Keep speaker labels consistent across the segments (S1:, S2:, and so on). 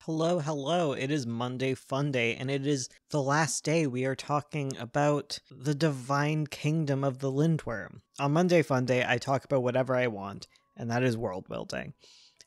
S1: Hello, hello. It is Monday Fun Day, and it is the last day we are talking about the divine kingdom of the Lindworm. On Monday Fun Day, I talk about whatever I want, and that is world building.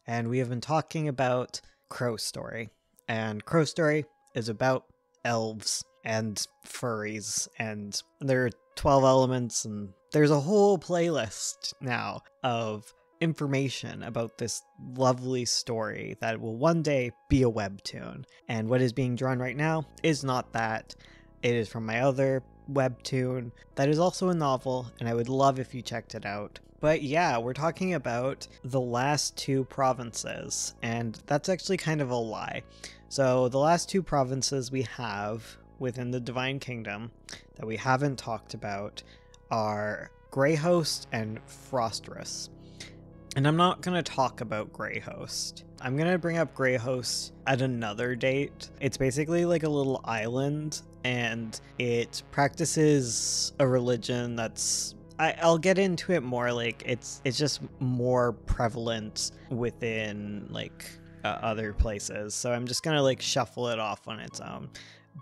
S1: And we have been talking about Crow Story. And Crow Story is about elves and furries, and there are 12 elements, and there's a whole playlist now of information about this lovely story that will one day be a webtoon. And what is being drawn right now is not that. It is from my other webtoon that is also a novel, and I would love if you checked it out. But yeah, we're talking about the last two provinces, and that's actually kind of a lie. So the last two provinces we have within the Divine Kingdom that we haven't talked about are Greyhost and Frostress. And I'm not going to talk about Greyhost. I'm going to bring up Greyhost at another date. It's basically like a little island, and it practices a religion that's... I'll get into it more. Like it's just more prevalent within like other places. So I'm just going to like shuffle it off on its own.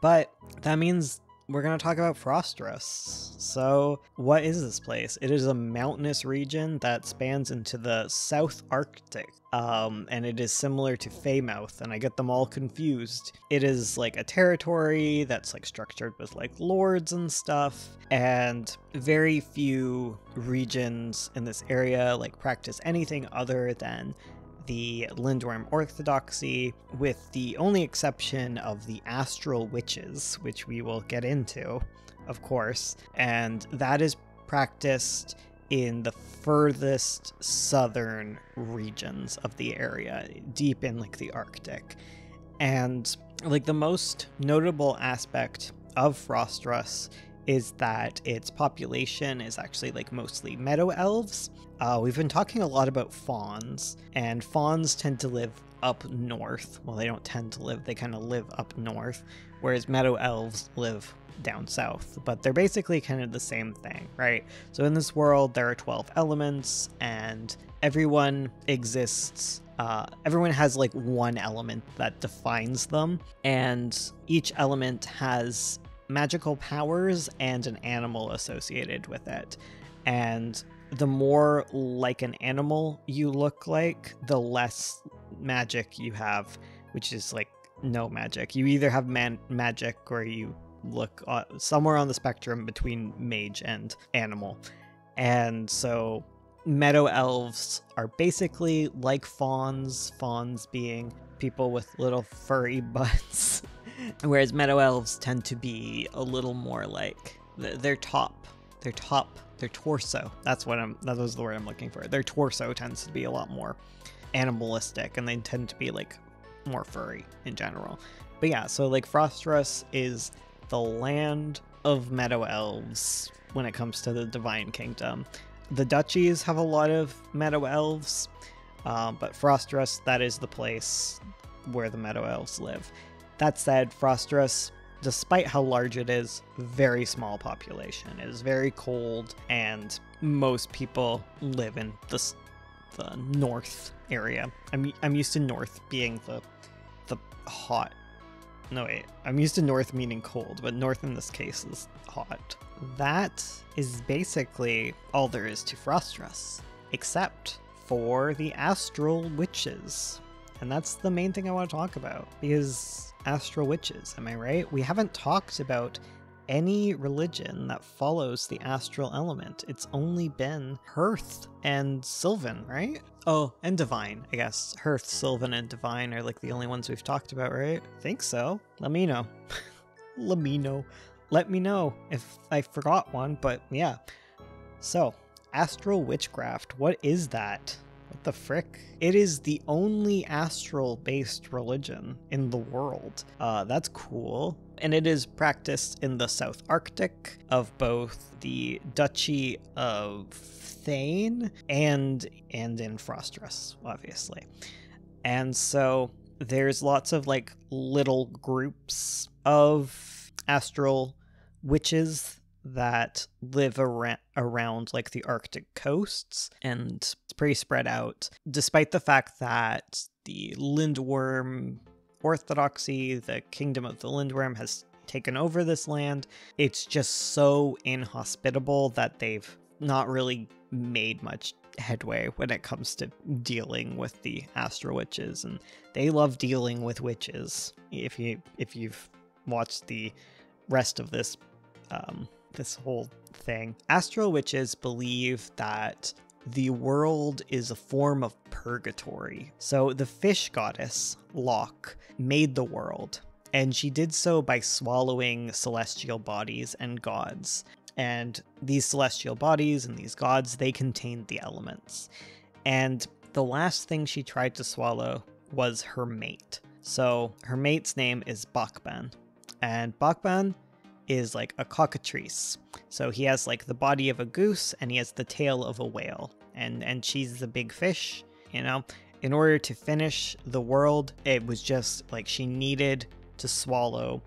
S1: But that means we're going to talk about Frostress. So what is this place? It is a mountainous region that spans into the South Arctic. And it is similar to Faymouth, and I get them all confused. It is like a territory that's like structured with like lords and stuff, and very few regions in this area like practice anything other than the Lindworm orthodoxy, with the only exception of the astral witches, which we will get into, of course, and that is practiced in the furthest southern regions of the area, deep in like the Arctic. And like the most notable aspect of Frostress is that its population is actually like mostly meadow elves. We've been talking a lot about fauns, and fauns tend to live up north. Well, they don't tend to live, they kind of live up north, whereas meadow elves live down south, but they're basically kind of the same thing, right? So in this world, there are 12 elements, and everyone exists. Everyone has like one element that defines them, and each element has magical powers and an animal associated with it. And the more like an animal you look like, the less magic you have, which is like no magic. You either have magic or you look somewhere on the spectrum between mage and animal. And so meadow elves are basically like fauns being people with little furry butts. Whereas meadow elves tend to be a little more like their torso. That was the word I'm looking for. Their torso tends to be a lot more animalistic, and they tend to be like more furry in general. But yeah, so like Frostress is the land of meadow elves when it comes to the Divine Kingdom. The duchies have a lot of meadow elves, but Frostress, that is the place where the meadow elves live. That said, Frostress, despite how large it is, very small population. It is very cold, and most people live in the north area. I'm used to north being the hot. No, wait. I'm used to north meaning cold, but north in this case is hot. That is basically all there is to Frostress, except for the astral witches. And that's the main thing I want to talk about, because astral witches, am I right? We haven't talked about any religion that follows the astral element. It's only been Hearth and Sylvan, right? Oh, and Divine, I guess. Hearth, Sylvan, and Divine are like the only ones we've talked about, right? I think so. Let me know. Let me know if I forgot one, but yeah. So, astral witchcraft, what is that? What the frick? It is the only astral-based religion in the world. That's cool. And it is practiced in the South Arctic of both the Duchy of Thane and in Frostress, obviously. And so there's lots of like little groups of astral witches that live around like the Arctic coasts, and it's pretty spread out, despite the fact that the Lindworm orthodoxy, the kingdom of the Lindworm, has taken over this land. It's just so inhospitable that they've not really made much headway when it comes to dealing with the Astral Witches, and they love dealing with witches. If you've watched the rest of this this whole thing, Astral Witches believe that the world is a form of purgatory. So the fish goddess Locke made the world, and she did so by swallowing celestial bodies and gods. And these celestial bodies and these gods, they contained the elements. And the last thing she tried to swallow was her mate. So her mate's name is Bakban. And Bakban is like a cockatrice. So he has like the body of a goose and he has the tail of a whale. And she's the big fish, you know? In order to finish the world, it was just like she needed to swallow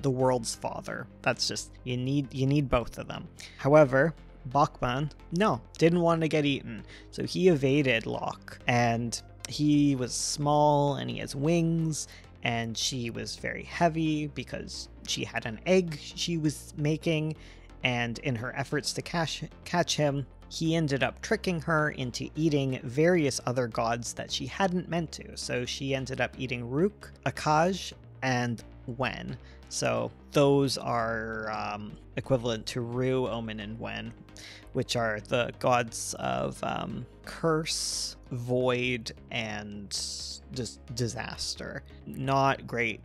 S1: the world's father. That's just, you need both of them. However, Bakban, no, didn't want to get eaten. So he evaded Locke, and he was small and he has wings, and she was very heavy because she had an egg she was making, and in her efforts to catch him, he ended up tricking her into eating various other gods that she hadn't meant to. So she ended up eating Rook, Akaj, and Wen. So those are equivalent to Ru, Omen, and Wen, which are the gods of curse, void, and just disaster. Not great.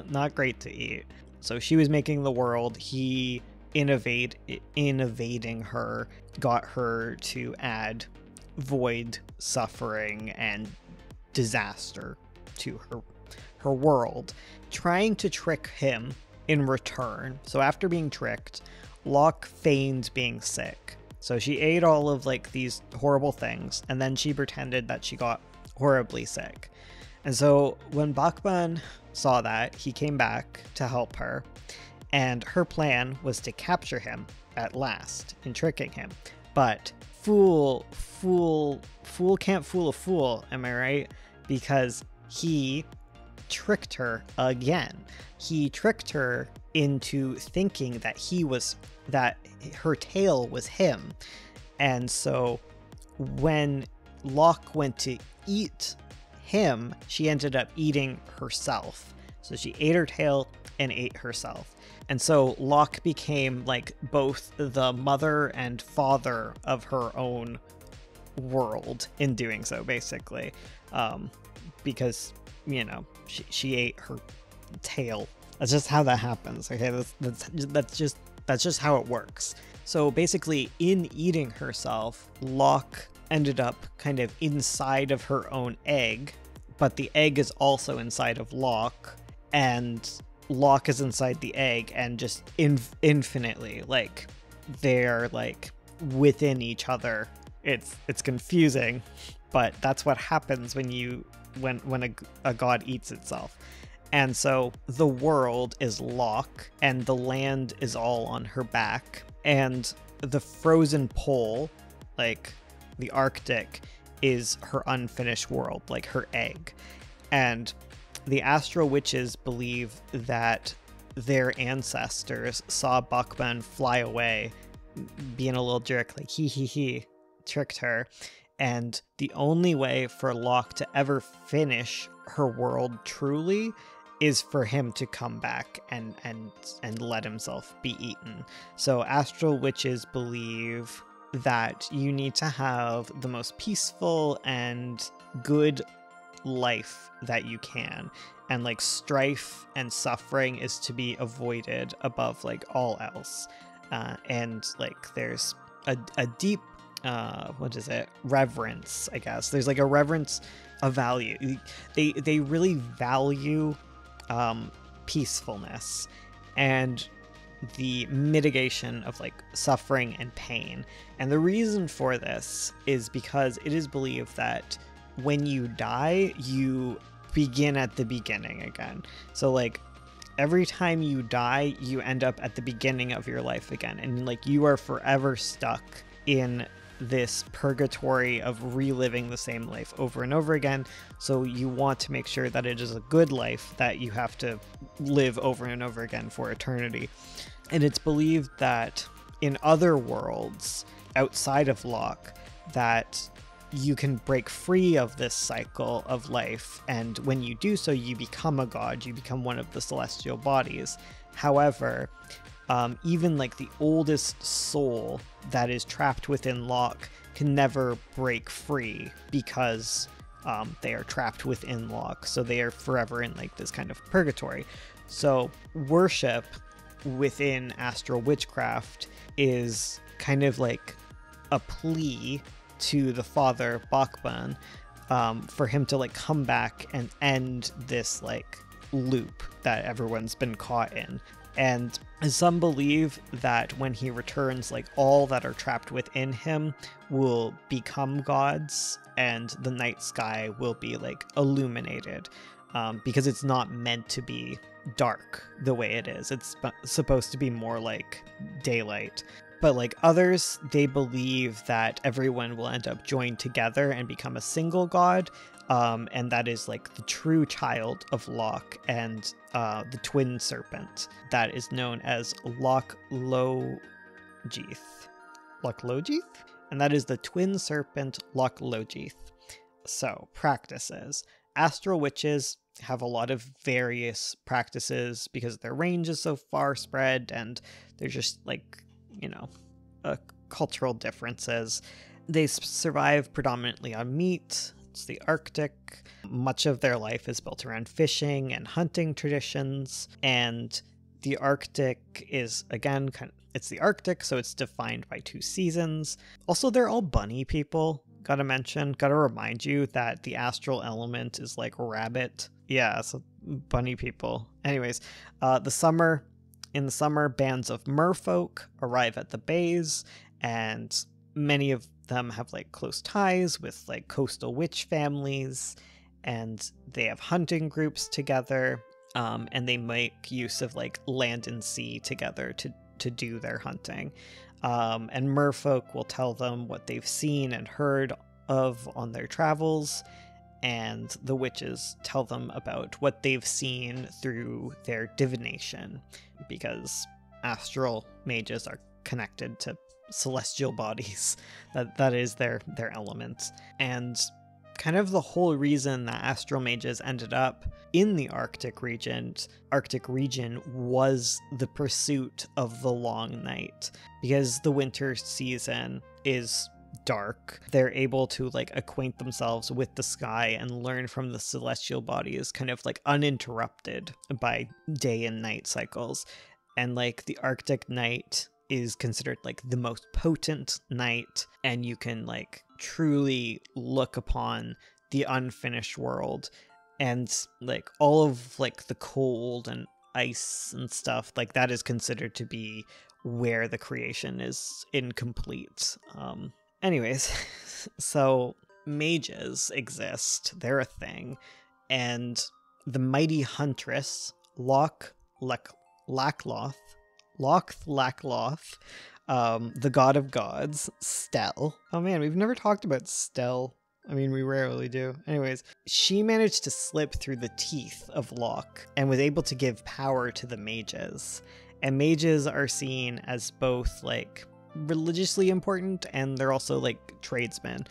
S1: Not great to eat. So she was making the world. He innovating her got her to add void, suffering, and disaster to her world, trying to trick him in return. So after being tricked, Locke feigned being sick. So she ate all of like these horrible things, and then she pretended that she got horribly sick. And so when Bakban saw that, he came back to help her, and her plan was to capture him at last in tricking him. But fool can't fool a fool, am I right? Because he tricked her again. He tricked her into thinking that her tail was him. And so when Locke went to eat him, she ended up eating herself. So she ate her tail and ate herself. And so Locke became like both the mother and father of her own world in doing so, basically. Because, you know, she ate her tail. That's just how that happens. Okay, that's just how it works. So basically, in eating herself, Locke ended up kind of inside of her own egg, but the egg is also inside of Locke, and Locke is inside the egg, and just infinitely, like, they're like within each other. It's confusing, but that's what happens when a god eats itself. And so the world is Locke, and the land is all on her back, and the frozen pole, like the Arctic, is her unfinished world, like her egg. And the Astral Witches believe that their ancestors saw Bakban fly away, being a little jerk, like he tricked her. And the only way for Locke to ever finish her world truly is for him to come back and let himself be eaten. So Astral Witches believe that you need to have the most peaceful and good life that you can, and like strife and suffering is to be avoided above like all else. And like there's a deep reverence, I guess. There's like a reverence, a value. They really value peacefulness and the mitigation of like suffering and pain. And the reason for this is because it is believed that when you die, you begin at the beginning again. So like every time you die, you end up at the beginning of your life again, and like you are forever stuck in this purgatory of reliving the same life over and over again. So you want to make sure that it is a good life that you have to live over and over again for eternity. And it's believed that in other worlds outside of Locke, that you can break free of this cycle of life, and when you do so, you become a god, you become one of the celestial bodies. However, even like the oldest soul that is trapped within Locke can never break free because they are trapped within Locke, so they are forever in like this kind of purgatory. So worship within astral witchcraft is kind of like a plea to the father Bachman for him to like come back and end this like loop that everyone's been caught in. And some believe that when he returns, like all that are trapped within him will become gods, and the night sky will be like illuminated, because it's not meant to be dark the way it is. It's supposed to be more like daylight. But like others, they believe that everyone will end up joined together and become a single god, and that is like the true child of Locke and the twin serpent that is known as Loch-Logith. Loch-Logith? And that is the twin serpent Loch-Logith. So, practices. Astral witches have a lot of various practices because their range is so far spread, and they're just like, you know, cultural differences. They survive predominantly on meat. It's the Arctic. Much of their life is built around fishing and hunting traditions, and the Arctic is, again, it's the Arctic, so it's defined by 2 seasons. Also, they're all bunny people. Gotta remind you that the astral element is like rabbit. Yeah, so bunny people. Anyways, in the summer, bands of merfolk arrive at the bays, and many of them have like close ties with like coastal witch families, and they have hunting groups together, and they make use of like land and sea together to do their hunting. And merfolk will tell them what they've seen and heard of on their travels, and the witches tell them about what they've seen through their divination, because astral mages are connected to celestial bodies. That is their element. And kind of the whole reason that astral mages ended up in the Arctic region was the pursuit of the long night. Because the winter season is dark, they're able to like acquaint themselves with the sky and learn from the celestial bodies kind of like uninterrupted by day and night cycles. And like the Arctic night is considered like the most potent night, and you can like truly look upon the unfinished world, and like all of like the cold and ice and stuff like that is considered to be where the creation is incomplete. Anyways, so mages exist, they're a thing, and the mighty huntress Loch-Lacloth, the god of gods, Stel. Oh man, we've never talked about Stel. I mean, we rarely do. Anyways, she managed to slip through the teeth of Locke and was able to give power to the mages. And mages are seen as both like religiously important, and they're also like tradesmen.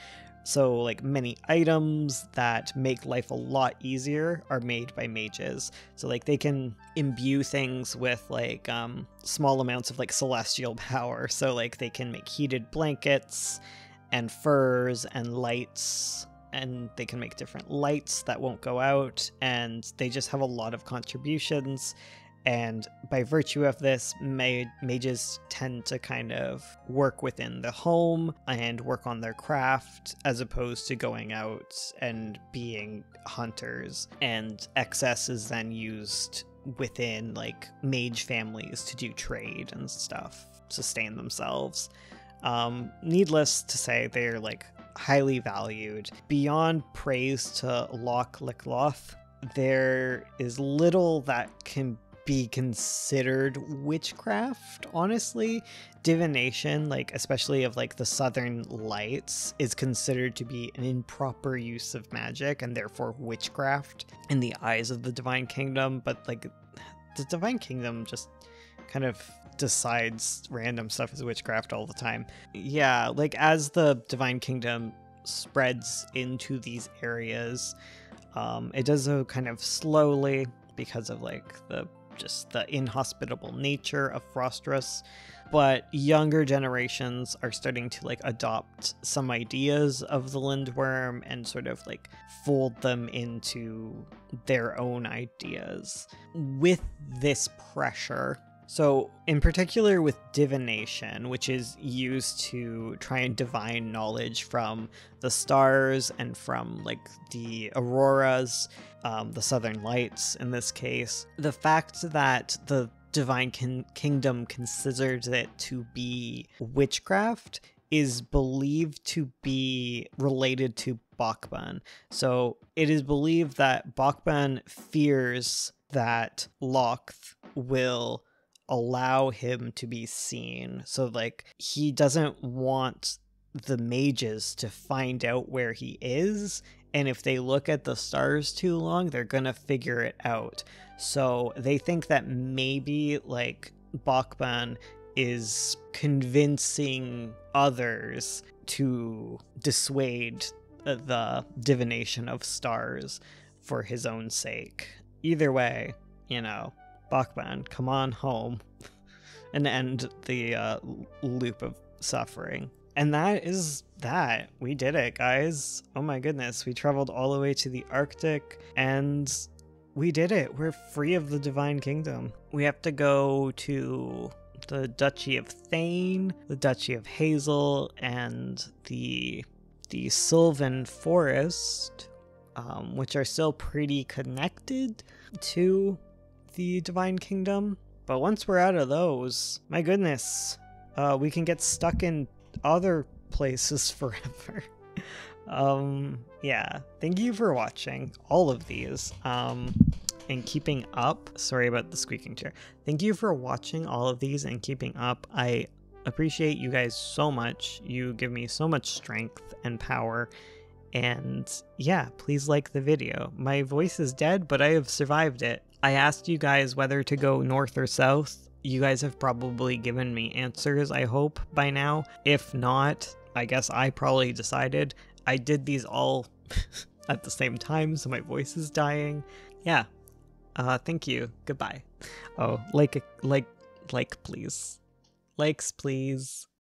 S1: So like many items that make life a lot easier are made by mages. So like they can imbue things with like small amounts of like celestial power. So like they can make heated blankets and furs and lights, and they can make different lights that won't go out, and they just have a lot of contributions. And by virtue of this, mages tend to kind of work within the home and work on their craft, as opposed to going out and being hunters. And excess is then used within like mage families to do trade and stuff, sustain themselves. Needless to say, they're like highly valued. Beyond praise to Loch-Lacloth, there is little that can be considered witchcraft, honestly. Divination, like especially of like the Southern Lights, is considered to be an improper use of magic and therefore witchcraft in the eyes of the Divine Kingdom. But like the Divine Kingdom just kind of decides random stuff is witchcraft all the time. Yeah, like as the Divine Kingdom spreads into these areas, it does so kind of slowly because of like the inhospitable nature of Frostras, but younger generations are starting to like adopt some ideas of the Lindworm and sort of like fold them into their own ideas with this pressure. So in particular with divination, which is used to try and divine knowledge from the stars and from like the auroras, the Southern Lights in this case, the fact that the Divine Kingdom considers it to be witchcraft is believed to be related to Bokban. So it is believed that Bokban fears that Locht will allow him to be seen. So like he doesn't want the mages to find out where he is, and if they look at the stars too long, they're gonna figure it out. So they think that maybe like Bokban is convincing others to dissuade the divination of stars for his own sake. Either way, you know, Bokban, come on home and end the loop of suffering. And that is that. We did it, guys. Oh my goodness. We traveled all the way to the Arctic and we did it. We're free of the Divine Kingdom. We have to go to the Duchy of Thane, the Duchy of Hazel, and the Sylvan Forest, which are still pretty connected to the Divine Kingdom. But once we're out of those, my goodness, we can get stuck in other places forever. Yeah, thank you for watching all of these and keeping up. Sorry about the squeaking chair. Thank you for watching all of these and keeping up. I appreciate you guys so much. You give me so much strength and power. And yeah, please like the video. My voice is dead, but I have survived it. I asked you guys whether to go north or south. You guys have probably given me answers, I hope, by now. If not, I guess I probably decided. I did these all at the same time, so my voice is dying. Yeah. Thank you. Goodbye. Oh, like, please. Likes, please.